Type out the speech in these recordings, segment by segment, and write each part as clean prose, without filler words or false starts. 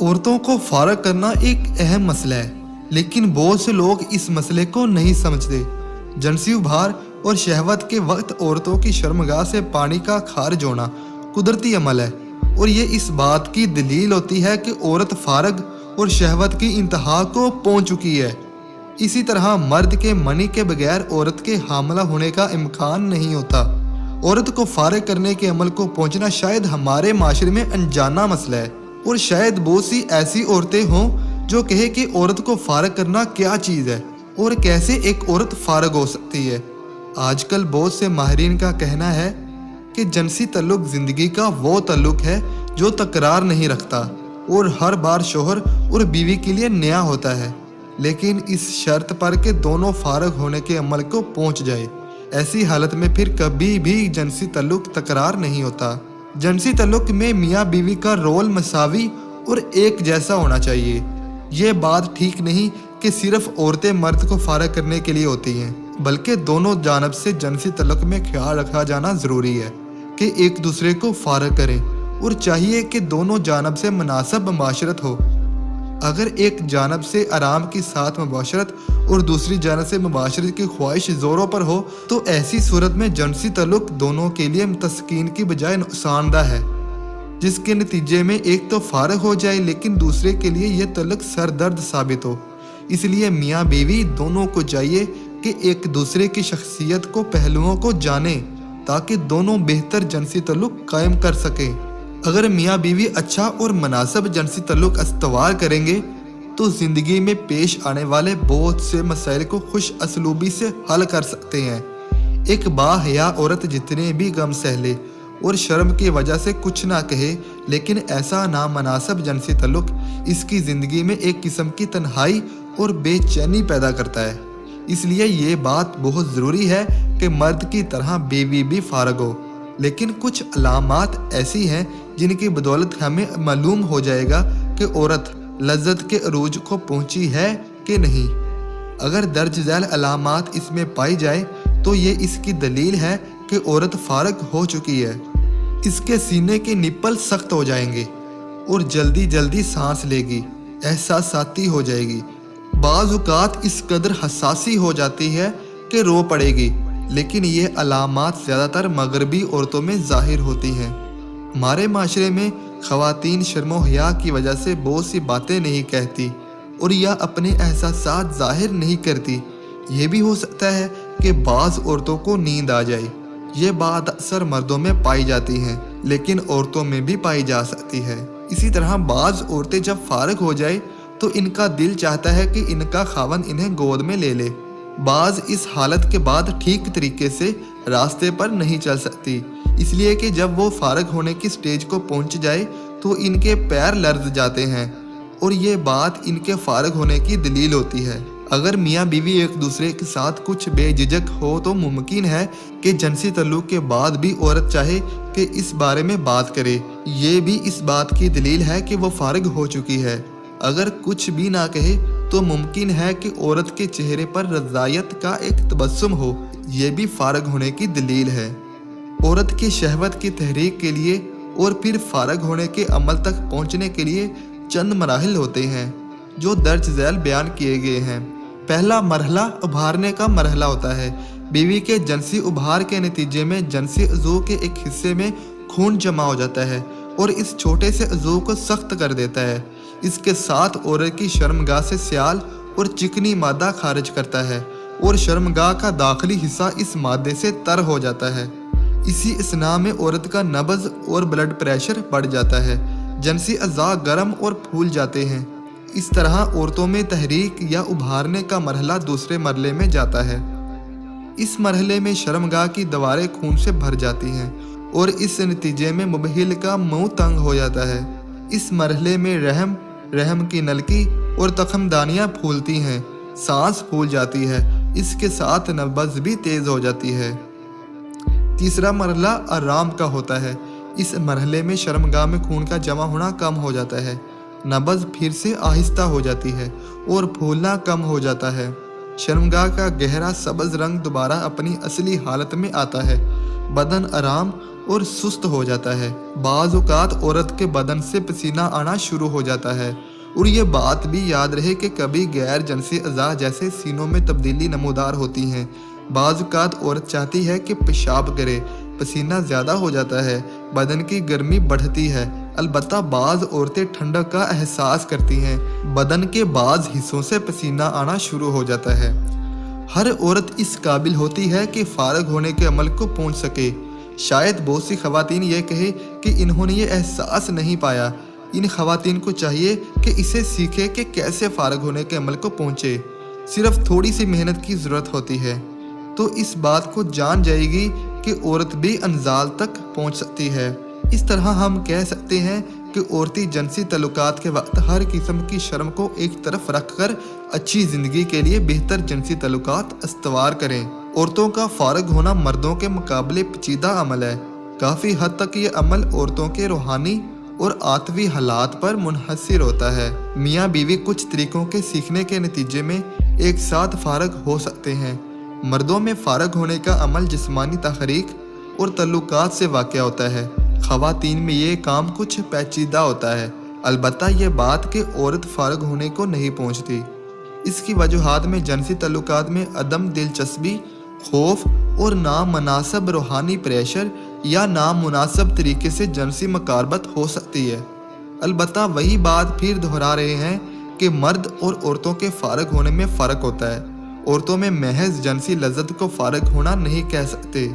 عورتوں کو فارغ کرنا ایک اہم مسئلہ ہے، لیکن بہت سے لوگ اس مسئلے کو نہیں سمجھتے۔ جنسی ابھار اور شہوت کے وقت عورتوں کی شرمگاہ سے پانی کا خارج ہونا قدرتی عمل ہے، اور یہ اس بات کی دلیل ہوتی ہے کہ عورت فارغ اور شہوت کی انتہا کو پہنچ چکی ہے۔ اسی طرح مرد کے منی کے بغیر عورت کے حاملہ ہونے کا امکان نہیں ہوتا۔ عورت کو فارغ کرنے کے عمل کو پہنچنا شاید ہمارے معاشرے میں انجانا مسئلہ ہے، اور شاید بہت سی ایسی عورتیں ہوں جو کہے کہ عورت کو فارغ کرنا کیا چیز ہے اور کیسے ایک عورت فارغ ہو سکتی ہے۔ آج کل بہت سے ماہرین کا کہنا ہے کہ جنسی تعلق زندگی کا وہ تعلق ہے جو تکرار نہیں رکھتا اور ہر بار شوہر اور بیوی کے لیے نیا ہوتا ہے، لیکن اس شرط پر کہ دونوں فارغ ہونے کے عمل کو پہنچ جائے۔ ایسی حالت میں پھر کبھی بھی جنسی تعلق تکرار نہیں ہوتا۔ جنسی تعلق میں میاں بیوی کا رول مساوی اور ایک جیسا ہونا چاہیے۔ یہ بات ٹھیک نہیں کہ صرف عورتیں مرد کو فارغ کرنے کے لیے ہوتی ہیں، بلکہ دونوں جانب سے جنسی تعلق میں خیال رکھا جانا ضروری ہے کہ ایک دوسرے کو فارغ کریں، اور چاہیے کہ دونوں جانب سے مناسب مباشرت ہو۔ اگر ایک جانب سے آرام کے ساتھ مباشرت اور دوسری جانب سے مباشرت کی خواہش زوروں پر ہو تو ایسی صورت میں جنسی تعلق دونوں کے لیے تسکین کی بجائے نقصان دہ ہے، جس کے نتیجے میں ایک تو فارغ ہو جائے لیکن دوسرے کے لیے یہ تعلق سر درد ثابت ہو۔ اس لیے میاں بیوی دونوں کو چاہیے کہ ایک دوسرے کی شخصیت کو پہلوؤں کو جانیں تاکہ دونوں بہتر جنسی تعلق قائم کر سکیں۔ اگر میاں بیوی اچھا اور مناسب جنسی تعلق استوار کریں گے تو زندگی میں پیش آنے والے بہت سے مسائل کو خوش اسلوبی سے حل کر سکتے ہیں۔ ایک باحیا عورت جتنے بھی غم سہ لے اور شرم کی وجہ سے کچھ نہ کہے، لیکن ایسا نامناسب جنسی تعلق اس کی زندگی میں ایک قسم کی تنہائی اور بے چینی پیدا کرتا ہے۔ اس لیے یہ بات بہت ضروری ہے کہ مرد کی طرح بیوی بھی فارغ ہو، لیکن کچھ علامات ایسی ہیں جن کی بدولت ہمیں معلوم ہو جائے گا کہ عورت لذت کے عروج کو پہنچی ہے کہ نہیں۔ اگر درج ذیل علامات اس میں پائی جائے تو یہ اس کی دلیل ہے کہ عورت فارغ ہو چکی ہے۔ اس کے سینے کے نپل سخت ہو جائیں گے اور جلدی جلدی سانس لے گی، احساساتی ہو جائے گی، بعض اوقات اس قدر حساسی ہو جاتی ہے کہ رو پڑے گی، لیکن یہ علامات زیادہ تر مغربی عورتوں میں ظاہر ہوتی ہیں۔ ہمارے معاشرے میں خواتین شرم و حیا کی وجہ سے بہت سی باتیں نہیں کہتی اور یا اپنے احساسات ظاہر نہیں کرتی۔ یہ بھی ہو سکتا ہے کہ بعض عورتوں کو نیند آ جائے۔ یہ بات اکثر مردوں میں پائی جاتی ہے لیکن عورتوں میں بھی پائی جا سکتی ہے۔ اسی طرح بعض عورتیں جب فارغ ہو جائے تو ان کا دل چاہتا ہے کہ ان کا خاوند انہیں گود میں لے لے۔ بعض اس حالت کے بعد ٹھیک طریقے سے راستے پر نہیں چل سکتی، اس لیے کہ جب وہ فارغ ہونے کی سٹیج کو پہنچ جائے تو ان کے پیر لرز جاتے ہیں، اور یہ بات ان کے فارغ ہونے کی دلیل ہوتی ہے۔ اگر میاں بیوی ایک دوسرے کے ساتھ کچھ بے جھجک ہو تو ممکن ہے کہ جنسی تعلق کے بعد بھی عورت چاہے کہ اس بارے میں بات کرے۔ یہ بھی اس بات کی دلیل ہے کہ وہ فارغ ہو چکی ہے۔ اگر کچھ بھی نہ کہے تو ممکن ہے کہ عورت کے چہرے پر رضایت کا ایک تبسم ہو، یہ بھی فارغ ہونے کی دلیل ہے۔ عورت کی شہوت کی تحریک کے لیے اور پھر فارغ ہونے کے عمل تک پہنچنے کے لیے چند مراحل ہوتے ہیں جو درج ذیل بیان کیے گئے ہیں۔ پہلا مرحلہ ابھارنے کا مرحلہ ہوتا ہے۔ بیوی کے جنسی ابھار کے نتیجے میں جنسی عضو کے ایک حصے میں خون جمع ہو جاتا ہے اور اس چھوٹے سے عضو کو سخت کر دیتا ہے۔ اس کے ساتھ عورت کی شرمگاہ سے سیال اور چکنی مادہ خارج کرتا ہے اور شرمگاہ کا داخلی حصہ اس مادے سے تر ہو جاتا ہے۔ اسی اثناء میں عورت کا نبض اور بلڈ پریشر بڑھ جاتا ہے، جنسی اعضاء گرم اور پھول جاتے ہیں۔ اس طرح عورتوں میں تحریک یا ابھارنے کا مرحلہ دوسرے مرحلے میں جاتا ہے۔ اس مرحلے میں شرمگاہ کی دیواریں خون سے بھر جاتی ہیں اور اس نتیجے میں مبہل کا منہ تنگ ہو جاتا ہے۔ اس مرحلے میں رحم کی نلکی اور تخم دانیاں پھولتی ہیں، سانس پھول جاتی ہے، اس کے ساتھ نبض بھی تیز ہو جاتی ہے۔ تیسرا مرحلہ آرام کا ہوتا ہے۔ اس مرحلے میں شرمگاہ میں خون کا جمع ہونا کم ہو جاتا ہے، نبض پھر سے آہستہ ہو جاتی ہے اور پھولنا کم ہو جاتا ہے۔ شرمگاہ کا گہرا سبز رنگ دوبارہ اپنی اصلی حالت میں آتا ہے بدن آرام اور سست ہو جاتا ہے۔ بعض اوقات عورت کے بدن سے پسینہ آنا شروع ہو جاتا ہے، اور یہ بات بھی یاد رہے کہ کبھی غیر جنسی اعضاء جیسے سینوں میں تبدیلی نمودار ہوتی ہیں۔ بعض اوقات عورت چاہتی ہے کہ پیشاب کرے، پسینہ زیادہ ہو جاتا ہے، بدن کی گرمی بڑھتی ہے۔ البتہ بعض عورتیں ٹھنڈک کا احساس کرتی ہیں، بدن کے بعض حصوں سے پسینہ آنا شروع ہو جاتا ہے۔ ہر عورت اس قابل ہوتی ہے کہ فارغ ہونے کے عمل کو پہنچ سکے۔ شاید بہت سی خواتین یہ کہے کہ انہوں نے یہ احساس نہیں پایا۔ ان خواتین کو چاہیے کہ اسے سیکھے کہ کیسے فارغ ہونے کے عمل کو پہنچے۔ صرف تھوڑی سی محنت کی ضرورت ہوتی ہے تو اس بات کو جان جائے گی کہ عورت بھی انزال تک پہنچ سکتی ہے۔ اس طرح ہم کہہ سکتے ہیں کہ عورتی جنسی تعلقات کے وقت ہر قسم کی شرم کو ایک طرف رکھ کر اچھی زندگی کے لیے بہتر جنسی تعلقات استوار کریں۔ عورتوں کا فارغ ہونا مردوں کے مقابلے پیچیدہ عمل ہے۔ کافی حد تک یہ عمل عورتوں کے روحانی اور عاطفی حالات پر منحصر ہوتا ہے۔ میاں بیوی کچھ طریقوں کے سیکھنے کے نتیجے میں ایک ساتھ فارغ ہو سکتے ہیں۔ مردوں میں فارغ ہونے کا عمل جسمانی تحریک اور تعلقات سے واقع ہوتا ہے۔ خواتین میں یہ کام کچھ پیچیدہ ہوتا ہے، البتہ یہ بات کہ عورت فارغ ہونے کو نہیں پہنچتی۔ اس کی وجوہات میں جنسی تعلقات میں عدم دلچسپی، خوف اور نامناسب روحانی پریشر یا نامناسب طریقے سے جنسی مقاربت ہو سکتی ہے۔ البتہ وہی بات پھر دہرا رہے ہیں کہ مرد اور عورتوں کے فارغ ہونے میں فرق ہوتا ہے۔ عورتوں میں محض جنسی لذت کو فارغ ہونا نہیں کہہ سکتے۔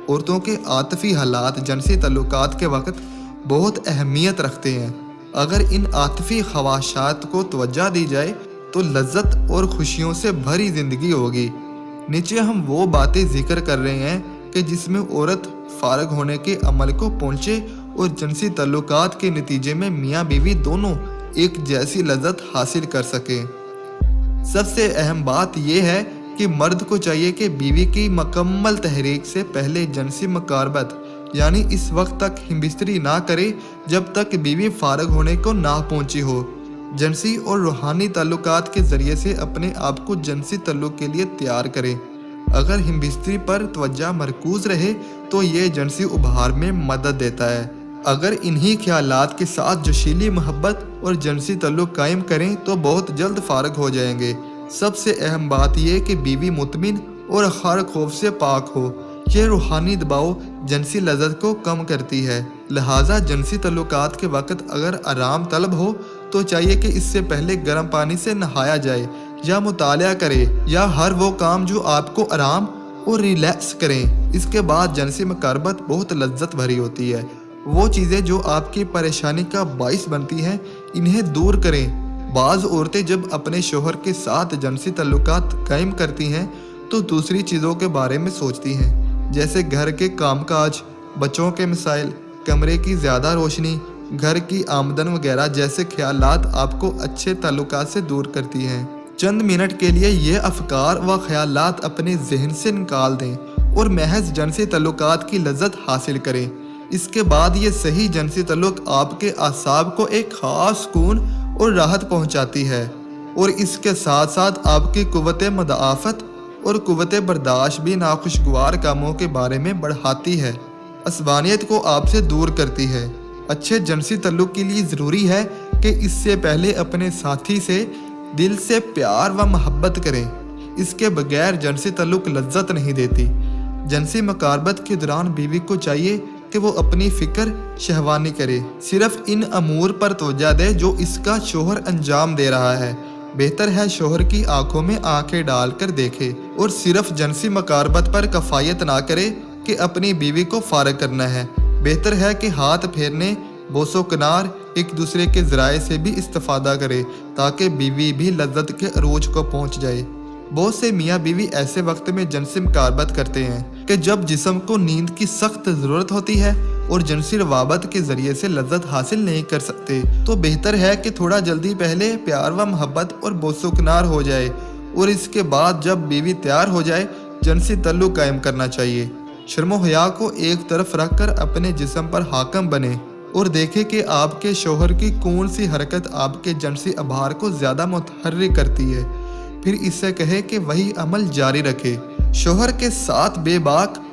عورتوں کے عاطفی حالات جنسی تعلقات کے وقت بہت اہمیت رکھتے ہیں۔ اگر ان عاطفی خواہشات کو توجہ دی جائے تو لذت اور خوشیوں سے بھری زندگی ہوگی۔ نیچے ہم وہ باتیں ذکر کر رہے ہیں کہ جس میں عورت فارغ ہونے کے عمل کو پہنچے اور جنسی تعلقات کے نتیجے میں میاں بیوی دونوں ایک جیسی لذت حاصل کر سکیں۔ سب سے اہم بات یہ ہے کہ مرد کو چاہیے کہ بیوی کی مکمل تحریک سے پہلے جنسی مقاربت یعنی اس وقت تک ہم بستری نہ کرے جب تک بیوی فارغ ہونے کو نہ پہنچی ہو۔ جنسی اور روحانی تعلقات کے ذریعے سے اپنے آپ کو جنسی تعلق کے لیے تیار کریں۔ اگر ہم بستری پر توجہ مرکوز رہے تو یہ جنسی ابھار میں مدد دیتا ہے۔ اگر انہی خیالات کے ساتھ جوشیلی محبت اور جنسی تعلق قائم کریں تو بہت جلد فارغ ہو جائیں گے۔ سب سے اہم بات یہ کہ بیوی مطمئن اور ہر خوف سے پاک ہو۔ یہ روحانی دباؤ جنسی لذت کو کم کرتی ہے۔ لہٰذا جنسی تعلقات کے وقت اگر آرام طلب ہو تو چاہیے کہ اس سے پہلے گرم پانی سے نہایا جائے یا مطالعہ کرے یا ہر وہ کام جو آپ کو آرام اور ریلیکس کریں۔ اس کے بعد جنسی مقاربت بہت لذت بھری ہوتی ہے۔ وہ چیزیں جو آپ کی پریشانی کا باعث بنتی ہیں انہیں دور کریں۔ بعض عورتیں جب اپنے شوہر کے ساتھ جنسی تعلقات قائم کرتی ہیں تو دوسری چیزوں کے بارے میں سوچتی ہیں، جیسے گھر کے کام کاج، بچوں کے مسائل، کمرے کی زیادہ روشنی، گھر کی آمدن وغیرہ جیسے خیالات آپ کو اچھے تعلقات سے دور کرتی ہیں۔ چند منٹ کے لیے یہ افکار و خیالات اپنے ذہن سے نکال دیں اور محض جنسی تعلقات کی لذت حاصل کریں۔ اس کے بعد یہ صحیح جنسی تعلق آپ کے اعصاب کو ایک خاص سکون اور راحت پہنچاتی ہے، اور اس کے ساتھ ساتھ آپ کی قوت مدافعت اور قوت برداشت بھی ناخوشگوار کاموں کے بارے میں بڑھاتی ہے، عصبانیت کو آپ سے دور کرتی ہے۔ اچھے جنسی تعلق کے لیے ضروری ہے کہ اس سے پہلے اپنے ساتھی سے دل سے پیار و محبت کریں۔ اس کے بغیر جنسی تعلق لذت نہیں دیتی۔ جنسی مقاربت کے دوران بیوی کو چاہیے کہ وہ اپنی فکر شہوانی کرے، صرف ان امور پر توجہ دے جو اس کا شوہر انجام دے رہا ہے۔ بہتر ہے شوہر کی آنکھوں میں آنکھیں ڈال کر دیکھے اور صرف جنسی مقاربت پر کفایت نہ کرے کہ اپنی بیوی کو فارغ کرنا ہے۔ بہتر ہے کہ ہاتھ پھیرنے، بوس و کنار، ایک دوسرے کے ذرائع سے بھی استفادہ کرے تاکہ بیوی بھی لذت کے عروج کو پہنچ جائے۔ بہت سے میاں بیوی ایسے وقت میں جنسی مقاربت کرتے ہیں کہ جب جسم کو نیند کی سخت ضرورت ہوتی ہے اور جنسی روابط کے ذریعے سے لذت حاصل نہیں کر سکتے، تو بہتر ہے کہ تھوڑا جلدی پہلے پیار و محبت اور بوس و کنار ہو جائے، اور اس کے بعد جب بیوی تیار ہو جائے جنسی تعلق قائم کرنا چاہیے۔ شرم و حیا کو ایک طرف رکھ کر اپنے جسم پر حاکم بنے اور دیکھیں کہ آپ کے شوہر کی کون سی حرکت آپ کے جنسی ابھار کو زیادہ متحرک کرتی ہے، پھر اس سے کہے کہ وہی عمل جاری رکھے۔ شوہر کے ساتھ بے باک